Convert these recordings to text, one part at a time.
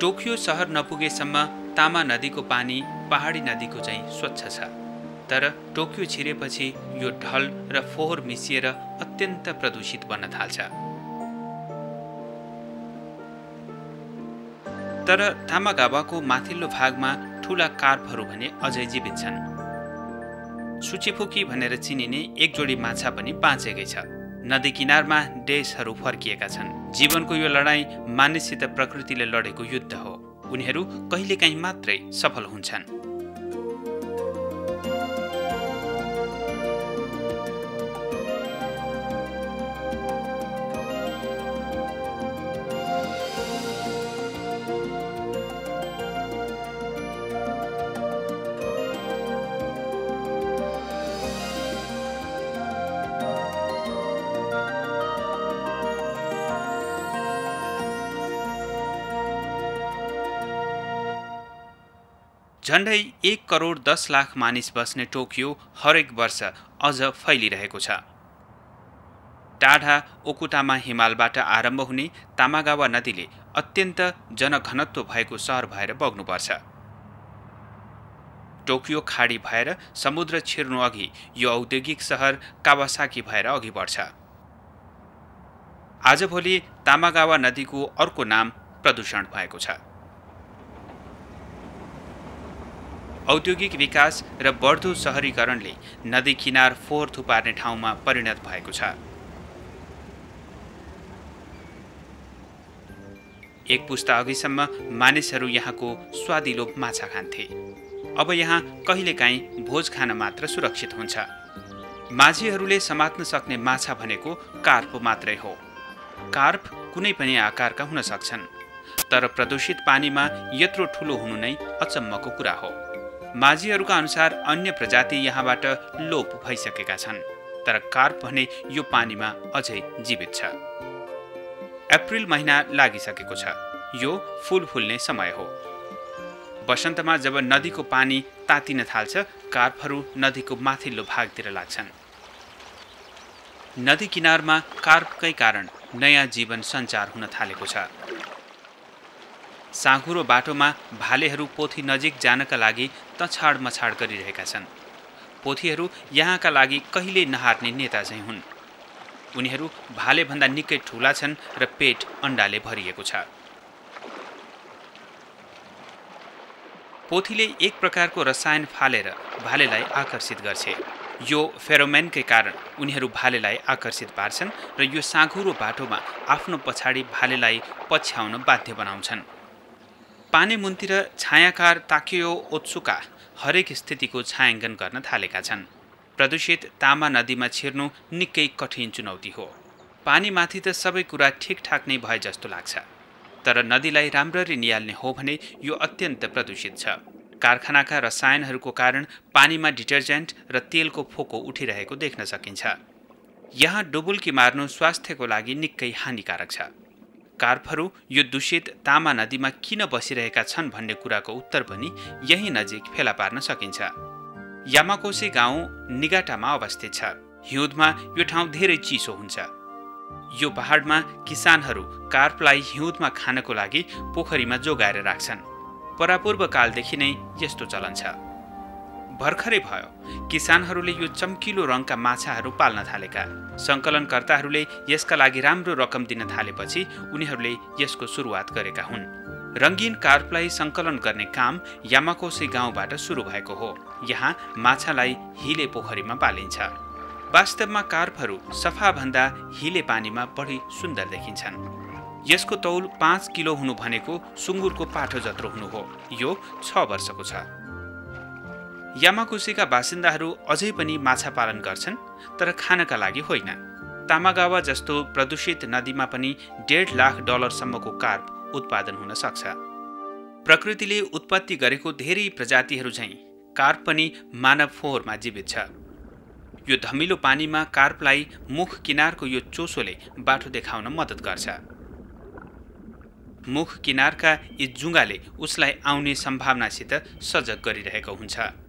Tokyo सहर नपुगेसम्म तामा नदीको पानी पहाडी नदीको चाहिँ स्वच्छ छ, तर टोकियो छिरेपछि यो ढल र फोहोर मिसिएर अत्यन्त प्रदूषित बन्न थाल्छ। तर तामागावाको माथिल्लो भागमा ठूला कार्पहरू भने अझै जीवित छन्। सुचिफुकी भनेर चिनिने एक जोडी माछा पनि बाँचेकै छ। नदी किनारमा देशहरू फर्किएका छन्। जीवनको यो लडाईँ मानिससित प्रकृतिले लडेको युद्ध हो। उनीहरू कहिलेकाहीँ मात्रै सफल हुन्छन्। झण्डै 1 करोड 10 लाख मानिस बस्ने टोकियो हरेक वर्ष अझ फैलिरहेको छ। टाढा ओकुटामा हिमालबाट आरम्भ हुने तामागावा नदीले अत्यन्त जनघनत्व भएको सहर भएर बग्नुपर्छ। टोकियो खाडी भएर समुद्र छिर्नु अघि यो औद्योगिक सहर कावासाकी भएर अघि बढ्छ। आजभोलि तामागावा नदीको अर्को नाम प्रदूषण भएको छ। औद्योगिक विकास र बढ्दो शहरीकरणले नदी किनार फोहोर थुपार्ने ठाउँमा परिणत भएको छ। एक पुस्ता अघिसम्म मानिसहरू यहाँको स्वादिलो माछा खान्थे। अब यहाँ कहिलेकाहीँ भोज खान मात्र सुरक्षित हुन्छ। माझीहरूले समात्न सक्ने माछा भनेको कार्प मात्रै हो। कार्प कुनै पनि आकारका हुन सक्छन्, तर प्रदूषित पानीमा यत्रो ठूलो हुनु नै अचम्मको कुरा हो। माझीहरूका अनुसार अन्य प्रजाति यहाँबाट लोप भइसकेका छन्, तर कार्प भने यो पानीमा अझै जीवित छ। अप्रिल महिना लागिसकेको छ। यो फूल फुल्ने समय हो। वसन्तमा जब नदीको पानी तातिन थाल्छ, कार्पहरू नदीको माथिल्लो भागतिर लाग्छन्। नदी किनारमा कार्पकै कारण नयाँ जीवन सञ्चार हुन थालेको छ। साँघुरो बाटोमा भालेहरू पोथी नजिक जानका लागि तछाड मछाड गरिरहेका छन्। पोथीहरू यहाँका लागि कहिले नहार्ने नेता चाहिँ हुन्। उनीहरू भालेभन्दा निकै ठूला छन् र पेट अण्डाले भरिएको छ। पोथीले एक प्रकारको रसायन फालेर भालेलाई आकर्षित गर्छ। यो फेरोमेनकै कारण उनीहरू भालेलाई आकर्षित पार्छन् र यो साँघुरो बाटोमा आफ्नो पछाडि भालेलाई पछ्याउन बाध्य बनाउँछन्। पानी मुन्तिर छायाकार ताकेयो ओत्सुका हरेक स्थितिको छायाङ्कन गर्न थालेका छन्। प्रदूषित तामा नदीमा छिर्नु निकै कठिन चुनौती हो। पानीमाथि त सबै कुरा ठिकठाक नै भए जस्तो लाग्छ, तर नदीलाई राम्ररी नियाल्ने हो भने यो अत्यन्त प्रदूषित छ। कारखानाका रसायनहरूको कारण पानीमा डिटर्जेन्ट र तेलको फोको उठिरहेको देख्न सकिन्छ। यहाँ डुबुल्की मार्नु स्वास्थ्यको लागि निकै हानिकारक छ। कार्पहरू यो दूषित तामा नदीमा किन बसिरहेका छन् भन्ने कुराको उत्तर पनि यही नजिक फेला पार्न सकिन्छ। यामाकोसी गाउँ निगाटामा अवस्थित छ। हिउँदमा यो ठाउँ धेरै चिसो हुन्छ। यो पहाडमा किसानहरू कार्पलाई हिउँदमा खानको लागि पोखरीमा जोगाएर राख्छन्। परापूर्व कालदेखि नै यस्तो चलन छ। भर्खरै भयो किसानहरूले यो चम्किलो रङका माछाहरू पाल्न थालेका। सङ्कलनकर्ताहरूले यसका लागि राम्रो रकम दिन थालेपछि उनीहरूले यसको सुरुवात गरेका हुन्। रङ्गीन कार्पलाई सङ्कलन गर्ने काम यामाकोसी गाउँबाट सुरु भएको हो। यहाँ माछालाई हिले पोखरीमा पालिन्छ। वास्तवमा कार्पहरू सफाभन्दा हिले पानीमा बढी सुन्दर देखिन्छन्। यसको तौल 5 किलो हुनु भनेको सुँगुरको पाठो जत्रो हुनु हो। यो 6 वर्षको छ। यामाकुसीका बासिन्दाहरू अझै पनि माछा पालन गर्छन्, तर खानका लागि होइन। तामागावा जस्तो प्रदूषित नदीमा पनि $1.5 लाख सम्मको कार्प उत्पादन हुन सक्छ। प्रकृतिले उत्पत्ति गरेको धेरै प्रजातिहरू झैं कार्प पनि मानव फोहोरमा जीवित छ। यो धमिलो पानीमा कार्पलाई मुख किनारको यो चोसोले बाटो देखाउन मद्दत गर्छ। मुख किनारका यी जुङ्गाले उसलाई आउने सम्भावनासित सजग गरिरहेको हुन्छ।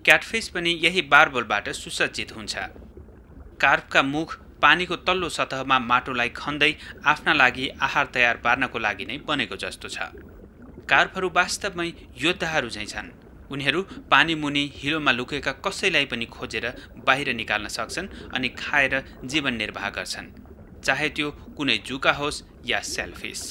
क्याटफिस पनि यही बारबलबाट सुसज्जित हुन्छ। कार्पका मुख पानीको तल्लो सतहमा माटोलाई खन्दै आफ्ना लागि आहार तयार पार्नको लागि नै बनेको जस्तो छ। कार्पहरू वास्तवमै योद्धाहरू झैं छन्। उनीहरू पानी मुनि हिलोमा लुकेका कसैलाई पनि खोजेर बाहिर निकाल्न सक्छन् अनि खाएर जीवन निर्वाह गर्छन्, चाहे त्यो कुनै जुका होस् या सेलफिश।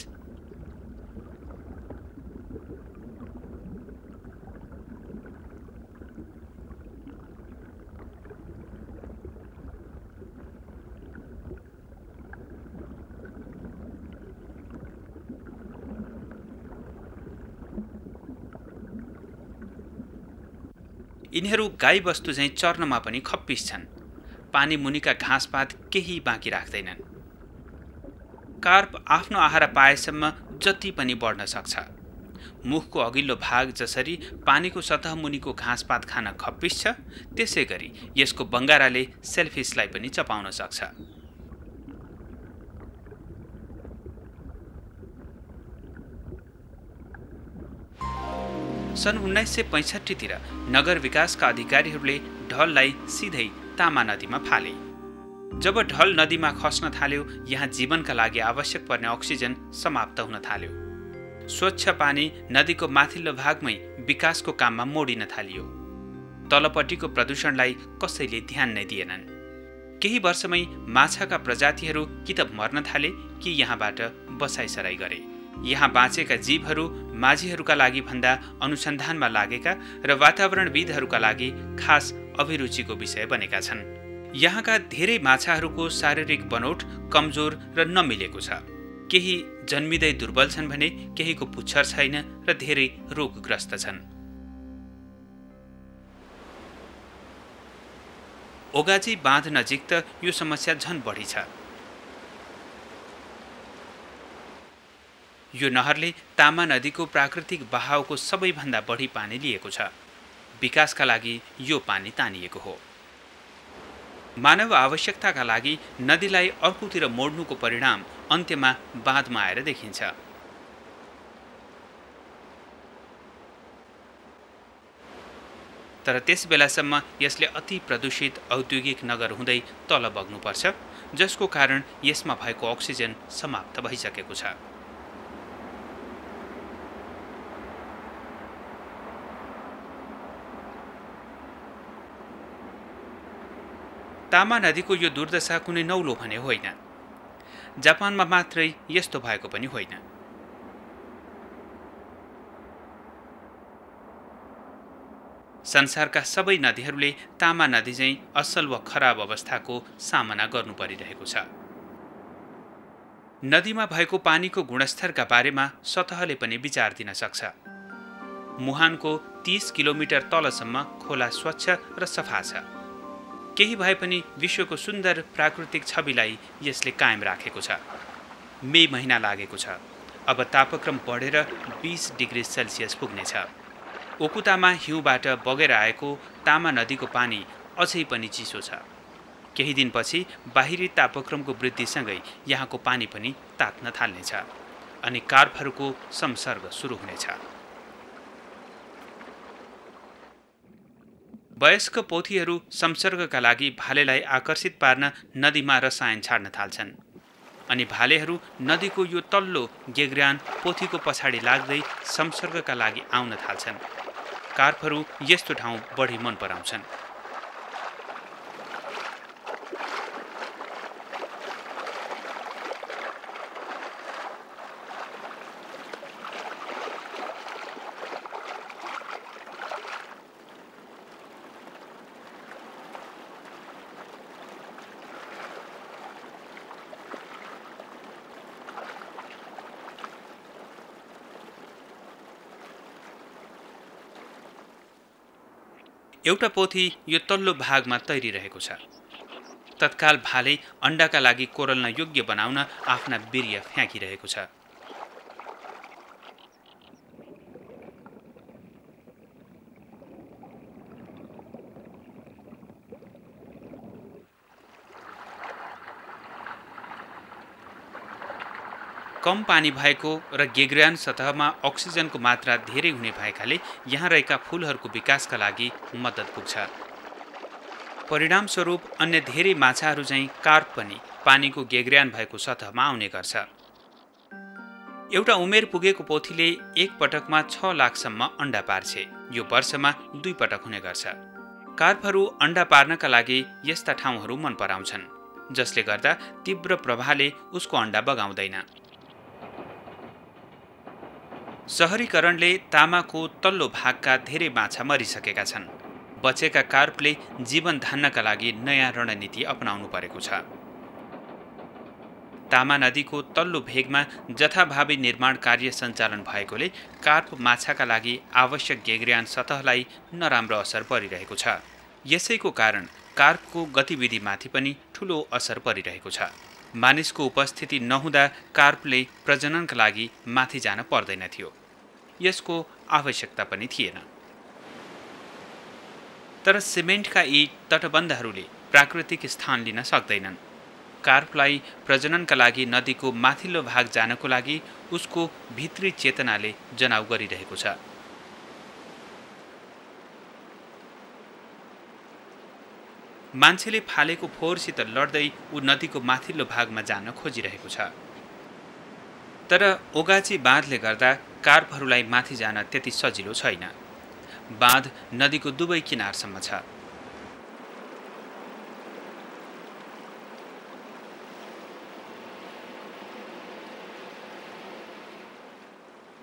यिनीहरू गाईबस्तु झैं चर्नमा पनि खप्पिस छन्। पानी मुनिका घाँसपात केही बाँकी राख्दैनन्। कार्प आफ्नो आहार पाएसम्म जति पनि बढ्न सक्छ। मुखको अघिल्लो भाग जसरी पानीको सतह मुनिको घाँसपात खान खप्पिस छ, त्यसै गरी यसको बङ्गाराले सेलफिसलाई पनि चपाउन सक्छ। सन् 1965 तिर नगर विकासका अधिकारीहरूले ढललाई सिधै तामा नदीमा फाले। जब ढल नदीमा खस्न थाल्यो, यहाँ जीवनका लागि आवश्यक पर्ने अक्सिजन समाप्त हुन थाल्यो। स्वच्छ पानी नदीको माथिल्लो भागमै विकासको काममा मोडिन थालियो। तलपट्टिको प्रदूषणलाई कसैले ध्यान नै दिएनन्। केही वर्षमै माछाका प्रजातिहरू कि त मर्न थाले कि यहाँबाट बसाइसराई गरे। यहाँ बाँचेका जीवहरू माझीहरूका लागि भन्दा अनुसन्धानमा लागेका र वातावरणविदहरूका लागि खास अभिरुचिको विषय बनेका छन्। यहाँका धेरै माछाहरूको शारीरिक बनोट कमजोर र नमिलेको छ। केही जन्मिँदै दुर्बल छन् भने केहीको पुच्छर छैन र धेरै रोगग्रस्त छन्। ओगाजी बाँध नजिक त यो समस्या झन बढी छ। यो नहरले तामा नदीको प्राकृतिक बहावको सबैभन्दा बढी पानी लिएको छ। विकासका लागि यो पानी तानिएको हो। मानव आवश्यकताका लागि नदीलाई अर्कोतिर मोड्नुको परिणाम अन्त्यमा बाँधमा आएर देखिन्छ। तर त्यस बेलासम्म यसले अति प्रदूषित औद्योगिक नगर हुँदै तल बग्नुपर्छ, जसको कारण यसमा भएको अक्सिजन समाप्त भइसकेको छ। तामा नदीको यो दुर्दशा कुनै नौलो भने होइन। जापानमा मात्रै यस्तो भएको पनि होइन। संसारका सबै नदीहरूले तामा नदी चाहिँ असल वा खराब अवस्थाको सामना गर्नु परिरहेको छ। नदीमा भएको पानीको गुणस्तरका बारेमा सतहले पनि विचार दिन सक्छ। मुहानको 30 किलोमिटर तलसम्म खोला स्वच्छ र सफा छ। केही भए पनि विश्वको सुन्दर प्राकृतिक छविलाई यसले कायम राखेको छ। मे महिना लागेको छ। अब तापक्रम बढेर 20 डिग्री सेल्सियस पुग्नेछ। ओकुतामा हिउँबाट बगेर आएको तामा नदीको पानी अझै पनि चिसो छ। केही दिनपछि बाहिरी तापक्रमको वृद्धिसँगै यहाँको पानी पनि तात्न थाल्नेछ अनि कार्पहरूको संसर्ग सुरु हुनेछ। वयस्क पोथीहरू संसर्गका लागि भालेलाई आकर्षित पार्न नदीमा रसायन छाड्न थाल्छन् अनि भालेहरू नदीको यो तल्लो गेग्रान पोथीको पछाडि लाग्दै संसर्गका लागि आउन थाल्छन्। कार्पहरू यस्तो ठाउँ बढी मन पराउँछन्। एउटा पोथी यो तल्लो भागमा तैरिरहेको छ। तत्काल भाले अण्डाका लागि कोरल्न योग्य बनाउन आफ्ना वीर्य फ्याँकिरहेको छ। कम पानी भएको र गेग्रान सतहमा अक्सिजनको मात्रा धेरै हुने भएकाले यहाँ रहेका फूलहरूको विकासका लागि मद्दत पुग्छ। परिणामस्वरूप अन्य धेरै माछाहरू चाहिँ कार्प पनि पानीको गेग्र्यान भएको सतहमा आउने गर्छ। एउटा उमेर पुगेको पोथीले एक पटकमा 6 लाखसम्म अण्डा पार्छे। यो वर्षमा 2 पटक हुने गर्छ। कार्पहरू अण्डा पार्नका लागि यस्ता ठाउँहरू मन पराउँछन् जसले गर्दा तीव्र प्रवाहले उसको अण्डा बगाउँदैन। शहरीकरणले तामाको तल्लो भागका धेरै माछा मरिसकेका छन्। बचेका कार्पले जीवन धान्नका लागि नयाँ रणनीति अपनाउनु परेको छ। तामा नदीको तल्लो भेगमा जथाभावी निर्माण कार्य सञ्चालन भएकोले कार्प माछाका लागि आवश्यक गेग्र्यान सतहलाई नराम्रो असर परिरहेको छ। यसैको कारण कार्पको गतिविधिमाथि पनि ठूलो असर परिरहेको छ। मानिसको उपस्थिति नहुँदा कार्पले प्रजननका लागि माथि जान पर्दैन थियो। यसको आवश्यकता पनि थिएन। तर सिमेन्टका यी तटबन्धहरूले प्राकृतिक स्थान लिन सक्दैनन्। कार्पलाई प्रजननका लागि नदीको माथिल्लो भाग जानको लागि उसको भित्री चेतनाले जनाउ गरिरहेको छ। मान्छेले फालेको फोहोरसित लड्दै ऊ नदीको माथिल्लो भागमा जान खोजिरहेको छ। तर ओगाची बाँधले गर्दा कार्पहरूलाई माथि जान त्यति सजिलो छैन। बाँध नदीको दुवै किनारसम्म छ।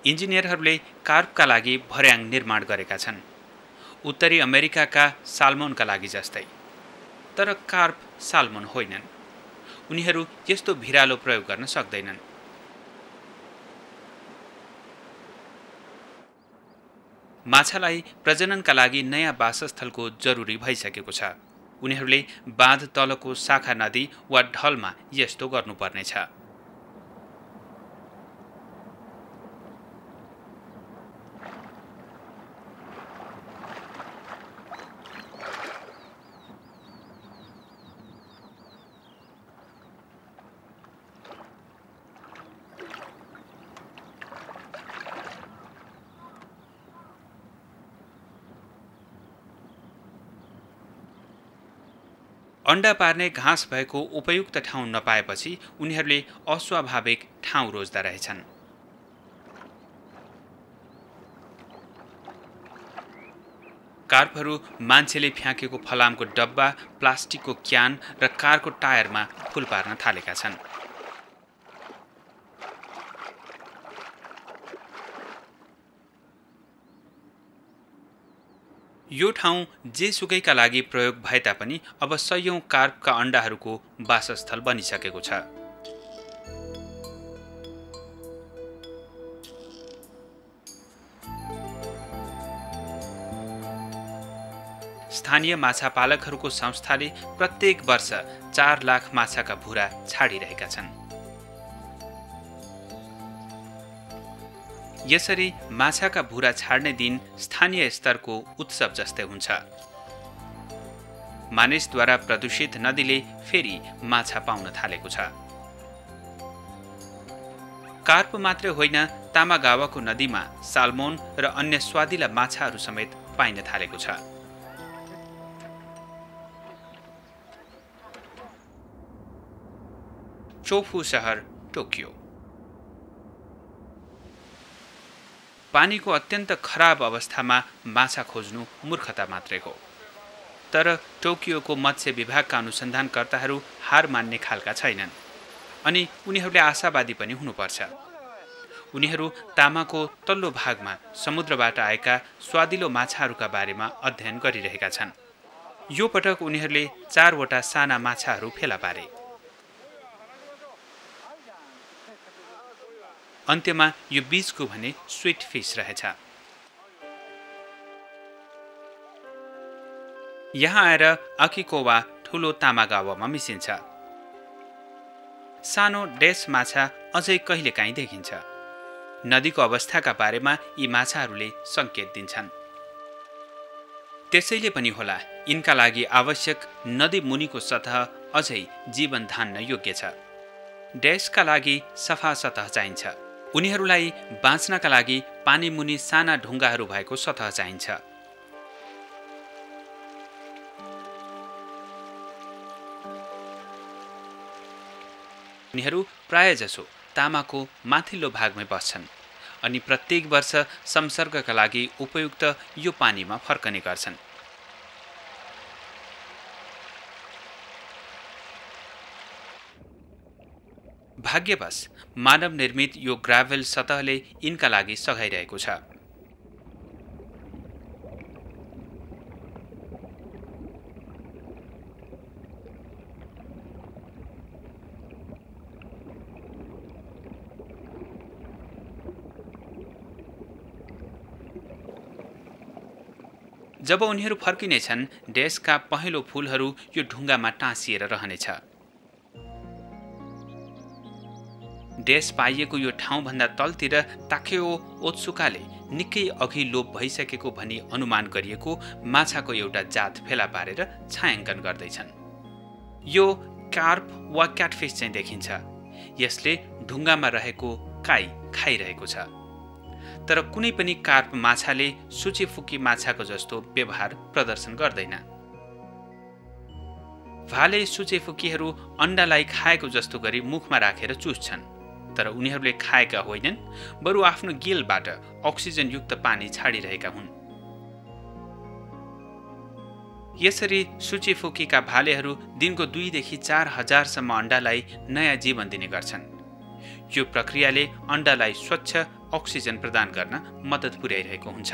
इन्जिनियरहरूले कार्पका लागि भर्याङ निर्माण गरेका छन्, उत्तरी अमेरिकाका साल्मोनका लागि जस्तै। तर कार्प साल्मोन होइनन्। उनीहरू यस्तो भिरालो प्रयोग गर्न सक्दैनन्। माछालाई प्रजननका लागि नयाँ वासस्थलको जरुरी भइसकेको छ। उनीहरूले बाँध तलको शाखा नदी वा ढलमा यस्तो गर्नुपर्नेछ। अण्डा पार्ने घाँस भएको उपयुक्त ठाउँ नपाएपछि उनीहरूले अस्वाभाविक ठाउँ रोज्दा रहेछन्। कार्पहरू मान्छेले फ्याँकेको फलामको डब्बा, प्लास्टिकको क्यान र कारको टायरमा फूल पार्न थालेका छन्। यो ठाउँ जेसुकैका लागि प्रयोग भए तापनि अब सयौं कार्पका अण्डाहरूको वासस्थल बनिसकेको छ। स्थानीय माछा पालकहरूको संस्थाले प्रत्येक वर्ष 4 लाख माछाका भुरा छाडिरहेका छन्। यसरी माछाका भुरा छाड्ने दिन स्थानीय स्तरको उत्सव जस्तै हुन्छ। मानिसद्वारा प्रदूषित नदीले फेरि माछा पाउन थालेको छ। कार्प मात्रै होइन, तामागावाको नदीमा साल्मोन र अन्य स्वादिला माछाहरू समेत पाइन थालेको छ। चोफु शहर, टोकियो। पानीको अत्यन्त खराब अवस्थामा माछा खोज्नु मूर्खता मात्रै हो। तर टोकियोको मत्स्य विभागका अनुसन्धानकर्ताहरू हार मान्ने खालका छैनन् अनि उनीहरूले आशावादी पनि हुनुपर्छ। उनीहरू तामाको तल्लो भागमा समुद्रबाट आएका स्वादिलो माछाहरूका बारेमा अध्ययन गरिरहेका छन्। यो पटक उनीहरूले 4 वटा साना माछाहरू फेला पारे। अन्त्यमा यो बीचको भने स्वीट फिश रहेछ। यहाँ आएर अकिकोवा ठुलो तामागावामा मिसिन्छ। सानो डेस माछा अझै कहिलेकाहीँ देखिन्छ। नदीको अवस्थाका बारेमा यी माछाहरूले सङ्केत दिन्छन्। त्यसैले पनि होला यिनका लागि आवश्यक नदी मुनिको सतह अझै जीवन धान्न योग्य छ। डेसका लागि सफा सतह चाहिन्छ। उनीहरूलाई बाँच्नका लागि पानी मुनि साना ढुङ्गाहरू भएको सतह चाहिन्छ। उनीहरू प्रायजसो तामाको माथिल्लो भागमै बस्छन् अनि प्रत्येक वर्ष संसर्गका लागि उपयुक्त यो पानीमा फर्कने गर्छन्। भाग्यवश मानव निर्मित यो ग्राभेल सतहले यिनका लागि सघाइरहेको छ। जब उनीहरू फर्किनेछन्, डेसका पहेँलो फूलहरू यो ढुङ्गामा टाँसिएर रहनेछ। डेस पाइएको यो ठाउँभन्दा तलतिर ताकेओ ओत्सुकाले निकै अघि लोप भइसकेको भनी अनुमान गरिएको माछाको एउटा जात फेला पारेर छायाङ्कन गर्दैछन्। यो कार्प वा क्याटफिस चाहिँ देखिन्छ। यसले ढुङ्गामा रहेको काई खाइरहेको छ। तर कुनै पनि कार्प माछाले सुचेफुकी माछाको जस्तो व्यवहार प्रदर्शन गर्दैन। भाले सुचेफुकीहरू अण्डालाई खाएको जस्तो गरी मुखमा राखेर चुस्छन्, तर उनीहरूले खाएका होइनन्, बरु आफ्नो गिलबाट अक्सिजनयुक्त पानी छाडिरहेका हुन्। यसरी सुचेफुकीका भालेहरू दिनको 2 देखि 4 हजारसम्म अण्डालाई नयाँ जीवन दिने गर्छन्। यो प्रक्रियाले अण्डालाई स्वच्छ अक्सिजन प्रदान गर्न मद्दत पुर्याइरहेको हुन्छ।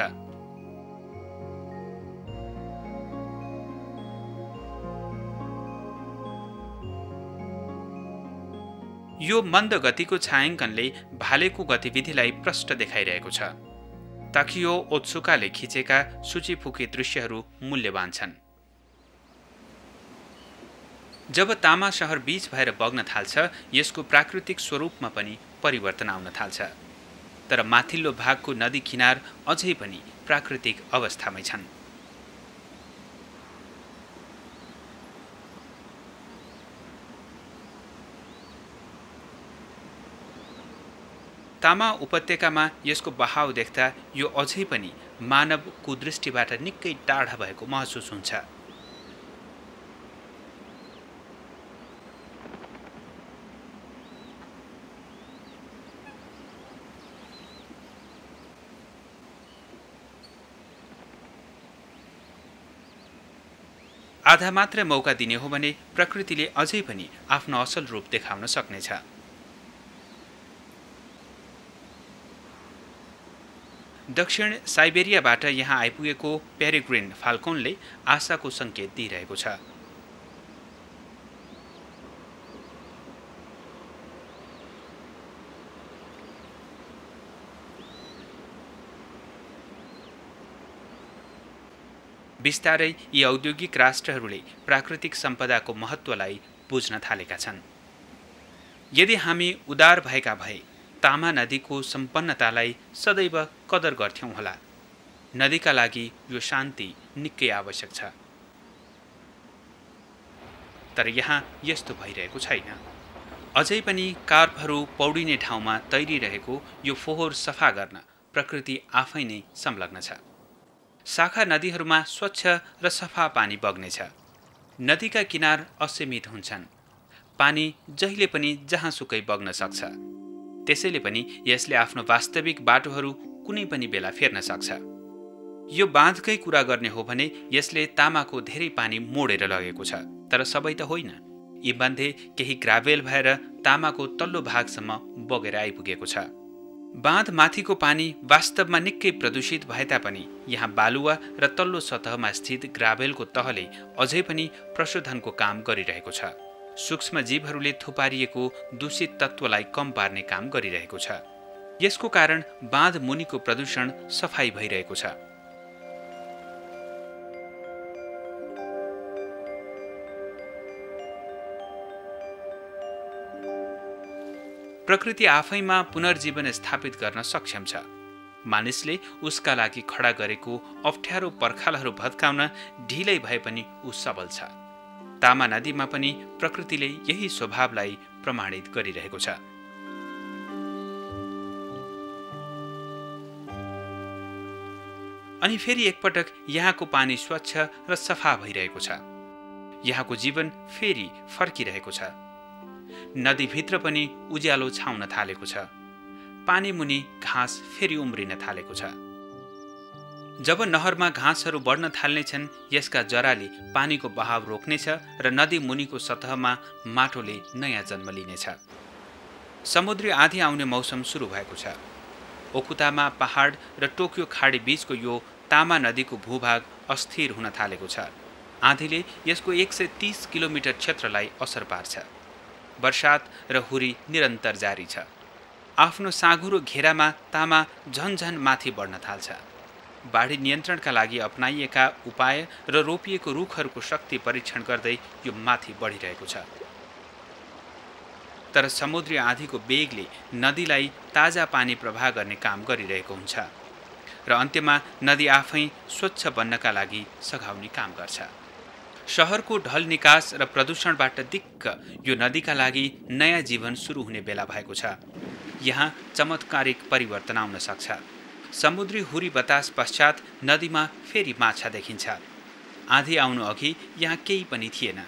यो मन्द गतिको छायाङ्कनले भालेको गतिविधिलाई प्रष्ट देखाइरहेको छ। ताकियो ओत्सुकाले खिचेका सुचेफुकी दृश्यहरू मूल्यवान छन्। जब तामा शहर बीच भएर बग्न थाल्छ, यसको प्राकृतिक स्वरूपमा पनि परिवर्तन आउन थाल्छ। तर माथिल्लो भागको नदी किनार अझै पनि प्राकृतिक अवस्थामै छन्। तामा उपत्यकामा यसको बहाव देख्दा यो अझै पनि मानव कुदृष्टिबाट निकै टाढा भएको महसुस हुन्छ। आधा मात्र मौका दिने हो भने प्रकृतिले अझै पनि आफ्नो असल रूप देखाउन सक्नेछ। दक्षिण साइबेरियाबाट यहाँ आइपुगेको पेरेग्रिन फाल्कोनले आशाको संकेत दिइरहेको छ। बिस्तारै यी औद्योगिक राष्ट्रहरूले प्राकृतिक सम्पदाको महत्त्वलाई बुझ्न थालेका छन्। यदि हामी उदार भएका भए तामा नदीको सम्पन्नतालाई सदैव कदर गर्थ्यौं होला। नदीका लागि यो शान्ति निकै आवश्यक छ। तर यहाँ यस्तो भइरहेको छैन। अझै पनि कार्पहरू पौडिने ठाउँमा तैरिरहेको यो फोहोर सफा गर्न प्रकृति आफै नै संलग्न छ। शाखा नदीहरूमा स्वच्छ र सफा पानी बग्नेछ। नदीका किनार असीमित हुन्छन्। पानी जहिले पनि जहाँसुकै बग्न सक्छ। त्यसैले पनि यसले आफ्नो वास्तविक बाटोहरू कुनै पनि बेला फेर्न सक्छ। यो बाँधकै कुरा गर्ने हो भने यसले तामाको धेरै पानी मोडेर लगेको छ, तर सबै त होइन। यी मध्ये केही ग्राभेल भएर तामाको तल्लो भागसम्म बगेर आइपुगेको छ। बाँध माथिको पानी वास्तवमा निकै प्रदूषित भए तापनि यहाँ बालुवा र तल्लो सतहमा स्थित ग्राभेलको तहले अझै पनि प्रशोधनको काम गरिरहेको छ। सूक्ष्म जीवहरूले थुपारिएको दूषित तत्त्वलाई कम पार्ने काम गरिरहेको छ। यसको कारण बाँध मुनिको प्रदूषण सफाई भइरहेको छ। प्रकृति आफैमा पुनर्जीवन स्थापित गर्न सक्षम छ। मानिसले उसका लागि खडा गरेको अप्ठ्यारो पर्खालहरू भत्काउन ढिलै भए पनि ऊ सबल छ। तामा नदीमा पनि प्रकृतिले यही स्वभावलाई प्रमाणित गरिरहेको छ। अनि फेरि एकपटक यहाँको पानी स्वच्छ र सफा भइरहेको छ। यहाँको जीवन फेरि फर्किरहेको छ। नदीभित्र पनि उज्यालो छाउन थालेको छ। पानी मुनि घाँस फेरि उम्रिन थालेको छ। जब नहरमा घाँसहरू बढ्न थाल्नेछन्, यसका जराले पानीको बहाव रोक्नेछ र नदी मुनिको सतहमा माटोले नयाँ जन्म लिनेछ। समुद्री आँधी आउने मौसम सुरु भएको छ। ओकुतामा पहाड र टोकियो खाडी बीचको यो तामा नदीको भूभाग अस्थिर हुन थालेको छ। आँधीले यसको 130 किलोमिटर क्षेत्रलाई असर पार्छ। वर्षात र हुरी निरन्तर जारी छ। आफ्नो साँघुरो घेरामा तामा झन्झन माथि बढ्न थाल्छ। बाढी नियन्त्रणका लागि अपनाइएका उपाय र रोपिएको रुखहरूको शक्ति परीक्षण गर्दै यो माथि बढिरहेको छ। तर समुद्री आँधीको बेगले नदीलाई ताजा पानी प्रवाह गर्ने काम गरिरहेको हुन्छ र अन्त्यमा नदी आफै स्वच्छ बन्नका लागि सघाउने काम गर्छ। शहरको ढल निकास र प्रदूषणबाट दिक्क यो नदीका लागि नयाँ जीवन सुरु हुने बेला भएको छ। यहाँ चमत्कारिक परिवर्तन आउन सक्छ। समुद्री हुरी बतास पश्चात नदीमा फेरि माछा देखिन्छ। आँधी आउनु अघि यहाँ केही पनि थिएन।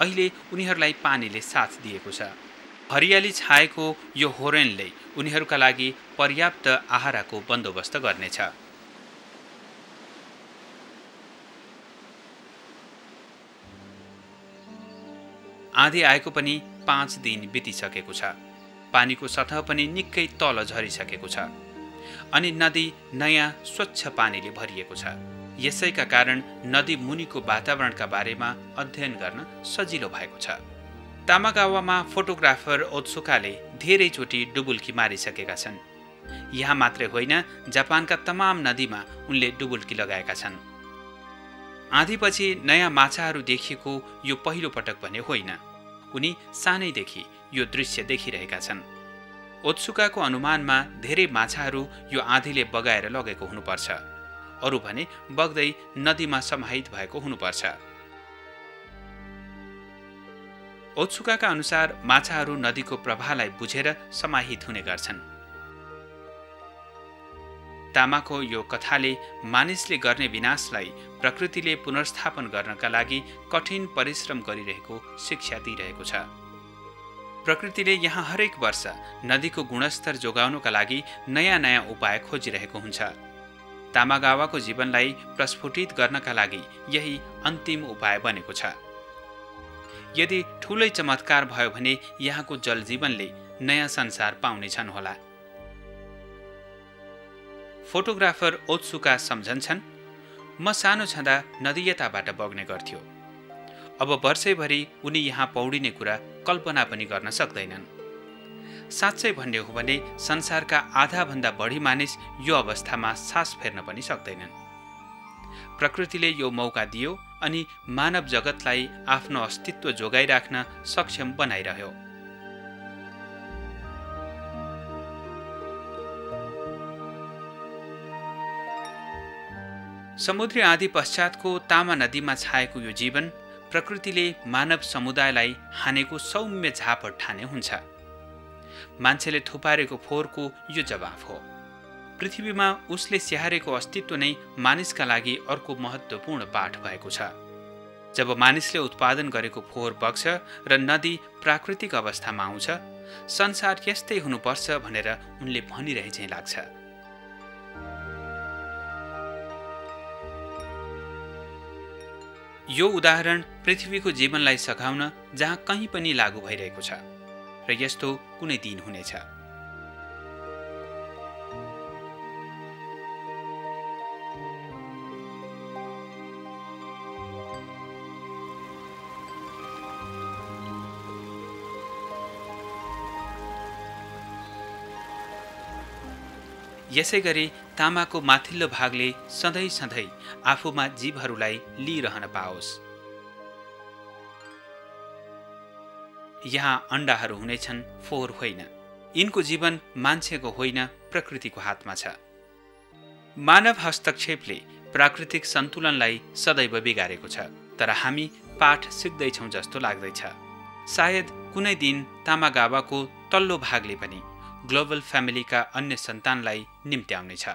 अहिले उनीहरूलाई पानीले साथ दिएको छ। हरियाली छाएको यो होरेनले उनीहरूका लागि पर्याप्त आहारको बन्दोबस्त गर्नेछ। आँधी आएको पनि 5 दिन बितिसकेको छ। पानीको सतह पनि निकै तल झरिसकेको छ अनि नदी नयाँ स्वच्छ पानीले भरिएको छ। यसैका कारण नदी मुनिको वातावरणका बारेमा अध्ययन गर्न सजिलो भएको छ। तामागावामा फोटोग्राफर ओत्सुकाले धेरैचोटि डुबुल्की मारिसकेका छन्। यहाँ मात्रै होइन, जापानका तमाम नदीमा उनले डुबुल्की लगाएका छन्। आँधीपछि नयाँ माछाहरू देखिएको यो पहिलो पटक भने होइन। उनी सानैदेखि यो दृश्य देखिरहेका छन्। ओत्सुकाको अनुमानमा धेरै माछाहरू यो आँधीले बगाएर लगेको हुनुपर्छ। अरू भने बग्दै नदीमा समाहित भएको हुनुपर्छ। ओत्सुकाका अनुसार माछाहरू नदीको प्रवाहलाई बुझेर समाहित हुने गर्छन्। तामाको यो कथाले मानिसले गर्ने विनाशलाई प्रकृतिले पुनर्स्थापन गर्नका लागि कठिन परिश्रम गरिरहेको शिक्षा दिइरहेको छ। प्रकृतिले यहाँ हरेक वर्ष नदीको गुणस्तर जोगाउनका लागि नयाँ नयाँ उपाय खोजिरहेको हुन्छ। तामागावाको जीवनलाई प्रस्फुटित गर्नका लागि यही अन्तिम उपाय बनेको छ। यदि ठूलै चमत्कार भयो भने यहाँको जलजीवनले नयाँ संसार पाउनेछन् होला। फोटोग्राफर ओत्सुका सम्झन्छन्, म सानो छँदा नदी यताबाट बग्ने गर्थ्यो। अब वर्षैभरि उनी यहाँ पौडिने कुरा कल्पना पनि गर्न सक्दैनन्। साँच्चै भन्ने हो भने संसारका आधाभन्दा बढी मानिस यो अवस्थामा सास फेर्न पनि सक्दैनन्। प्रकृतिले यो मौका दियो अनि मानव जगतलाई आफ्नो अस्तित्व जोगाइराख्न सक्षम बनाइरह्यो। समुद्री आँधी पश्चातको तामा नदीमा छाएको यो जीवन प्रकृतिले मानव समुदायलाई हानेको सौम्य झापट ठाने हुन्छ। मान्छेले थुपारेको फोहोरको यो जवाफ हो। पृथ्वीमा उसले स्याहारेको अस्तित्व नै मानिसका लागि अर्को महत्त्वपूर्ण पाठ भएको छ। जब मानिसले उत्पादन गरेको फोहोर बग्छ र नदी प्राकृतिक अवस्थामा आउँछ, संसार यस्तै हुनुपर्छ भनेर उनले भनिरहे चाहिँ लाग्छ। यो उदाहरण पृथ्वीको जीवनलाई सघाउन जहाँ कहीँ पनि लागू भइरहेको छ र यस्तो कुनै दिन हुनेछ। यसैगरी तामाको माथिल्लो भागले सधैँ सधैँ आफूमा जीवहरूलाई लिइरहन पाओस्। यहाँ अण्डाहरू हुनेछन्, फोहोर होइन। यिनको जीवन मान्छेको होइन, प्रकृतिको हातमा छ। मानव हस्तक्षेपले प्राकृतिक सन्तुलनलाई सदैव बिगारेको छ, तर हामी पाठ सिक्दैछौँ जस्तो लाग्दैछ। सायद कुनै दिन तामागावाको तल्लो भागले पनि ग्लोबल फ्यामिलीका अन्य सन्तानलाई निम्त्याउनेछ।